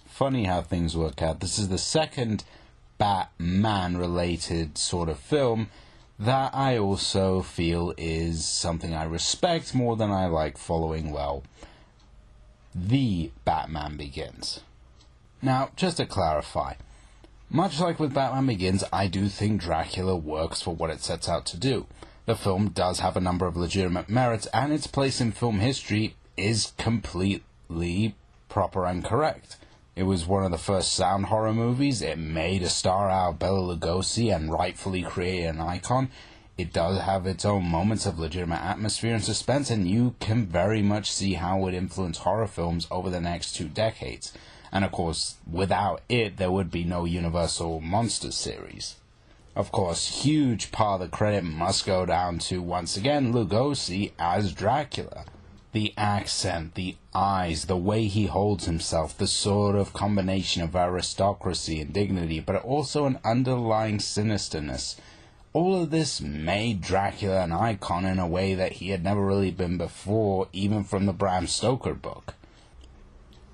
Funny how things work out. This is the second Batman-related sort of film that I also feel is something I respect more than I like following, well, The Batman Begins. Now, just to clarify, much like with Batman Begins, I do think Dracula works for what it sets out to do. The film does have a number of legitimate merits, and its place in film history is completely proper and correct. It was one of the first sound horror movies. It made a star out of Bela Lugosi and rightfully created an icon. It does have its own moments of legitimate atmosphere and suspense, and you can very much see how it would influence horror films over the next 2 decades. And of course, without it, there would be no Universal Monsters series. Of course, huge part of the credit must go down to, once again, Lugosi as Dracula. The accent, the eyes, the way he holds himself, the sort of combination of aristocracy and dignity, but also an underlying sinisterness. All of this made Dracula an icon in a way that he had never really been before, even from the Bram Stoker book.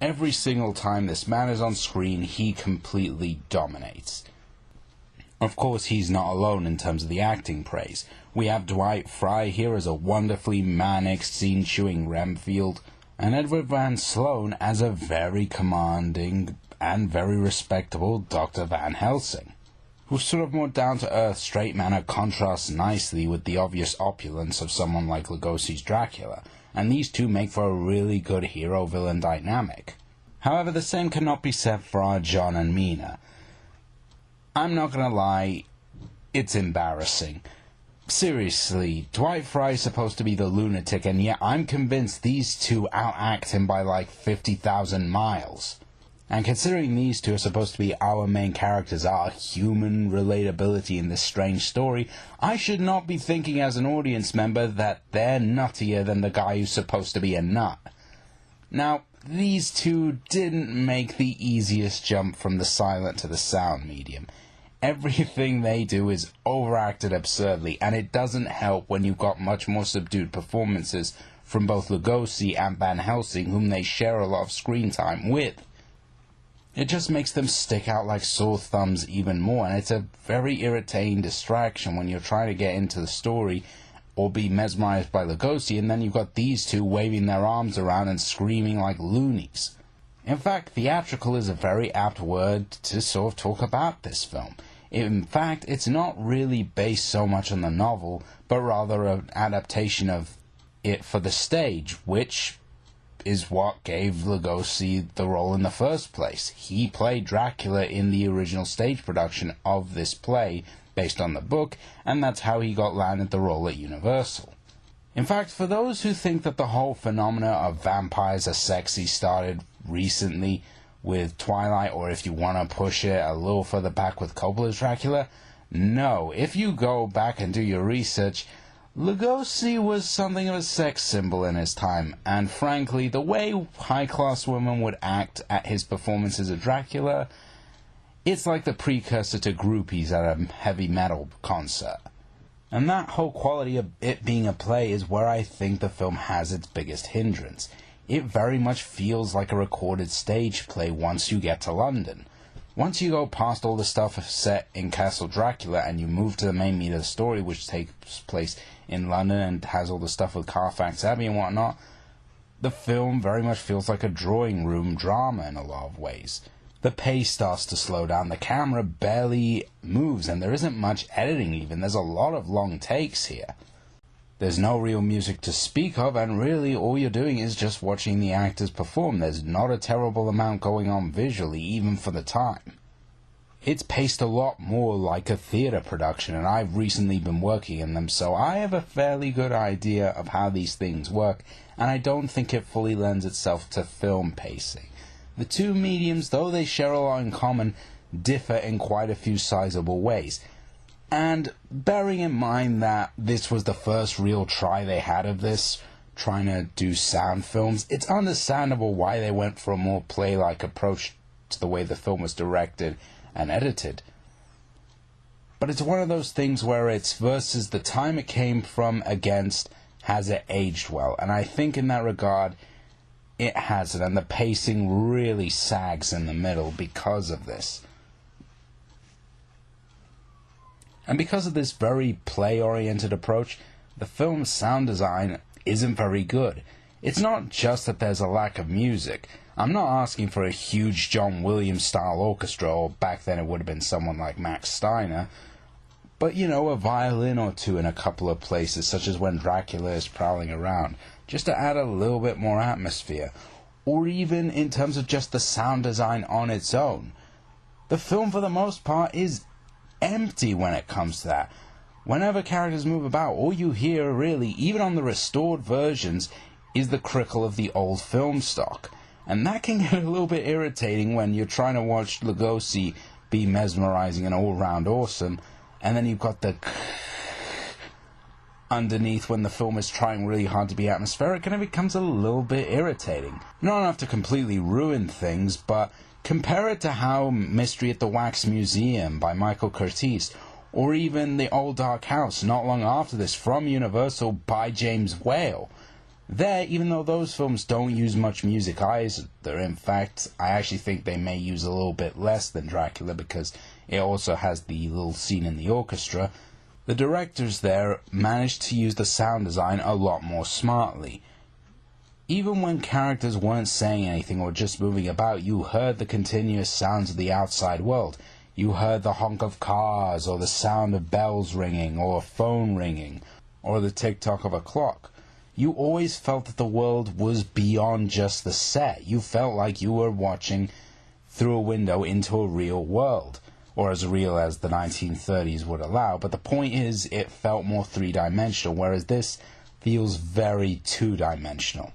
Every single time this man is on screen, he completely dominates. Of course, he's not alone in terms of the acting praise. We have Dwight Frye here as a wonderfully manic, scene-chewing Renfield, and Edward Van Sloan as a very commanding and very respectable Dr. Van Helsing, whose sort of more down-to-earth, straight manner contrasts nicely with the obvious opulence of someone like Lugosi's Dracula, and these two make for a really good hero-villain dynamic. However, the same cannot be said for our John and Mina. I'm not gonna lie, it's embarrassing. Seriously, Dwight Frye is supposed to be the lunatic, and yet I'm convinced these two outact him by like 50,000 miles. And considering these two are supposed to be our main characters, our human relatability in this strange story, I should not be thinking as an audience member that they're nuttier than the guy who's supposed to be a nut. Now, these two didn't make the easiest jump from the silent to the sound medium. Everything they do is overacted absurdly, and it doesn't help when you've got much more subdued performances from both Lugosi and Van Helsing, whom they share a lot of screen time with. It just makes them stick out like sore thumbs even more, and it's a very irritating distraction when you're trying to get into the story or be mesmerized by Lugosi, and then you've got these two waving their arms around and screaming like loonies. In fact, theatrical is a very apt word to sort of talk about this film. In fact, it's not really based so much on the novel, but rather an adaptation of it for the stage, which is what gave Lugosi the role in the first place. He played Dracula in the original stage production of this play, based on the book, and that's how he got landed the role at Universal. In fact, for those who think that the whole phenomena of vampires are sexy started recently with Twilight, or if you want to push it a little further back with Coppola's Dracula, no. If you go back and do your research, Lugosi was something of a sex symbol in his time, and frankly, the way high-class women would act at his performances of Dracula, it's like the precursor to groupies at a heavy metal concert. And that whole quality of it being a play is where I think the film has its biggest hindrance. It very much feels like a recorded stage play once you get to London. Once you go past all the stuff set in Castle Dracula and you move to the main meat of the story, which takes place in London and has all the stuff with Carfax Abbey and whatnot, the film very much feels like a drawing room drama in a lot of ways. The pace starts to slow down, the camera barely moves, and there isn't much editing even. There's a lot of long takes here. There's no real music to speak of, and really all you're doing is just watching the actors perform. There's not a terrible amount going on visually, even for the time. It's paced a lot more like a theatre production, and I've recently been working in them, so I have a fairly good idea of how these things work, and I don't think it fully lends itself to film pacing. The two mediums, though they share a lot in common, differ in quite a few sizable ways. And bearing in mind that this was the first real try they had of this, trying to do sound films, it's understandable why they went for a more play-like approach to the way the film was directed and edited. But it's one of those things where it's versus the time it came from against has it aged well. And I think in that regard, it has it, and the pacing really sags in the middle because of this. And because of this very play-oriented approach, the film's sound design isn't very good. It's not just that there's a lack of music. I'm not asking for a huge John Williams-style orchestra, or back then it would have been someone like Max Steiner, but, a violin or two in a couple of places, such as when Dracula is prowling around, just to add a little bit more atmosphere. Or even in terms of just the sound design on its own. The film, for the most part, is empty when it comes to that. Whenever characters move about, all you hear, really, even on the restored versions, is the crickle of the old film stock. And that can get a little bit irritating when you're trying to watch Lugosi be mesmerizing and all-round awesome, and then you've got the underneath when the film is trying really hard to be atmospheric, and it becomes a little bit irritating. Not enough to completely ruin things, but compare it to how Mystery at the Wax Museum by Michael Curtiz, or even The Old Dark House not long after this from Universal by James Whale. There, even though those films don't use much music either, in fact, I actually think they may use a little bit less than Dracula because it also has the little scene in the orchestra, the directors there managed to use the sound design a lot more smartly. Even when characters weren't saying anything or just moving about, you heard the continuous sounds of the outside world. You heard the honk of cars, or the sound of bells ringing, or a phone ringing, or the tick-tock of a clock. You always felt that the world was beyond just the set. You felt like you were watching through a window into a real world, or as real as the 1930s would allow. But the point is, it felt more three-dimensional, whereas this feels very two-dimensional.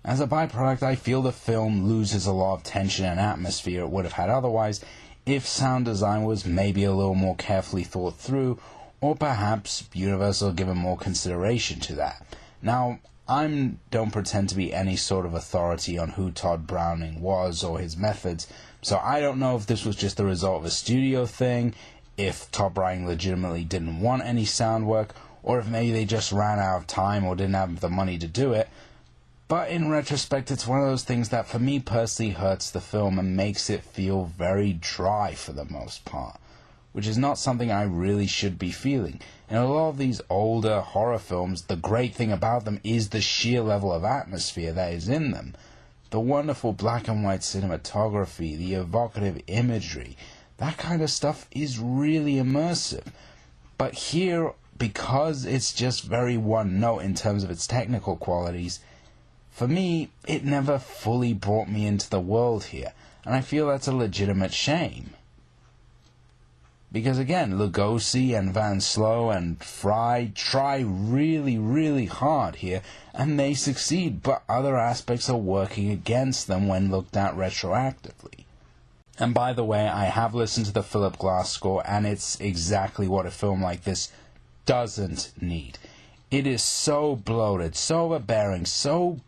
As a byproduct, I feel the film loses a lot of tension and atmosphere it would have had otherwise if sound design was maybe a little more carefully thought through, or perhaps Universal given more consideration to that. Now, I don't pretend to be any sort of authority on who Todd Browning was or his methods, so I don't know if this was just the result of a studio thing, if Todd Browning legitimately didn't want any sound work, or if maybe they just ran out of time or didn't have the money to do it. But in retrospect, it's one of those things that for me personally hurts the film and makes it feel very dry for the most part, which is not something I really should be feeling. In a lot of these older horror films, the great thing about them is the sheer level of atmosphere that is in them. The wonderful black and white cinematography, the evocative imagery, that kind of stuff is really immersive. But here, because it's just very one note in terms of its technical qualities, for me, it never fully brought me into the world here, and I feel that's a legitimate shame. Because again, Lugosi and Van Slow and Fry try really, really hard here, and they succeed, but other aspects are working against them when looked at retroactively. And by the way, I have listened to the Philip Glass score, and it's exactly what a film like this doesn't need. It is so bloated, so overbearing, so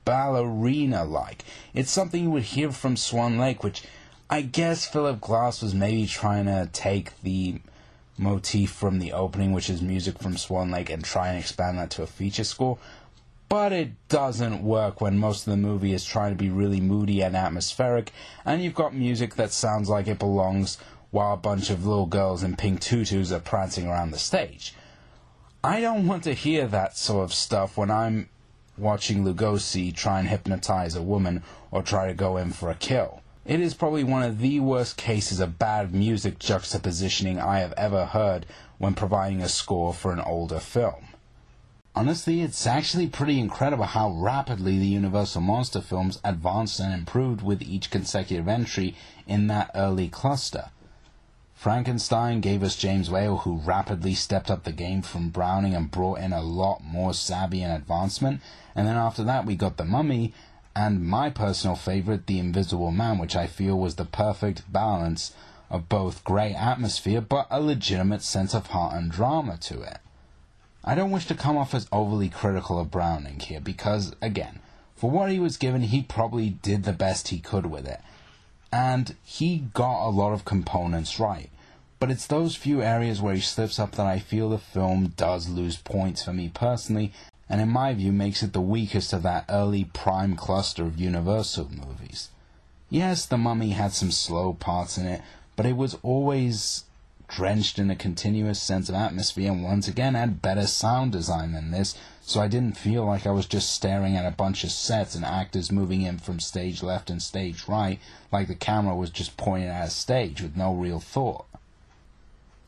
ballerina-like. It's something you would hear from Swan Lake, which I guess Philip Glass was maybe trying to take the motif from the opening, which is music from Swan Lake, and try and expand that to a feature score. But it doesn't work when most of the movie is trying to be really moody and atmospheric, and you've got music that sounds like it belongs while a bunch of little girls in pink tutus are prancing around the stage. I don't want to hear that sort of stuff when I'm watching Lugosi try and hypnotize a woman or try to go in for a kill. It is probably one of the worst cases of bad music juxtapositioning I have ever heard when providing a score for an older film. Honestly, it's actually pretty incredible how rapidly the Universal Monster films advanced and improved with each consecutive entry in that early cluster. Frankenstein gave us James Whale, who rapidly stepped up the game from Browning and brought in a lot more savvy and advancement, and then after that we got The Mummy, and my personal favorite, The Invisible Man, which I feel was the perfect balance of both great atmosphere but a legitimate sense of heart and drama to it. I don't wish to come off as overly critical of Browning here because, again, for what he was given, he probably did the best he could with it. And he got a lot of components right. But it's those few areas where he slips up that I feel the film does lose points for me personally, and in my view makes it the weakest of that early prime cluster of Universal movies. Yes, The Mummy had some slow parts in it, but it was always drenched in a continuous sense of atmosphere, and once again had better sound design than this, so I didn't feel like I was just staring at a bunch of sets and actors moving in from stage left and stage right, like the camera was just pointing at a stage with no real thought.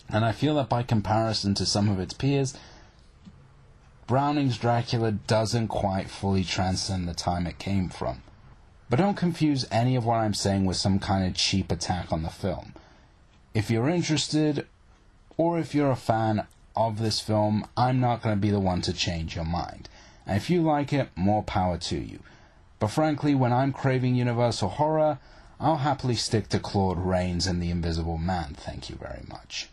And I feel that by comparison to some of its peers, Browning's Dracula doesn't quite fully transcend the time it came from. But don't confuse any of what I'm saying with some kind of cheap attack on the film. If you're interested, or if you're a fan of this film, I'm not going to be the one to change your mind. And if you like it, more power to you. But frankly, when I'm craving Universal horror, I'll happily stick to Claude Rains and The Invisible Man, thank you very much.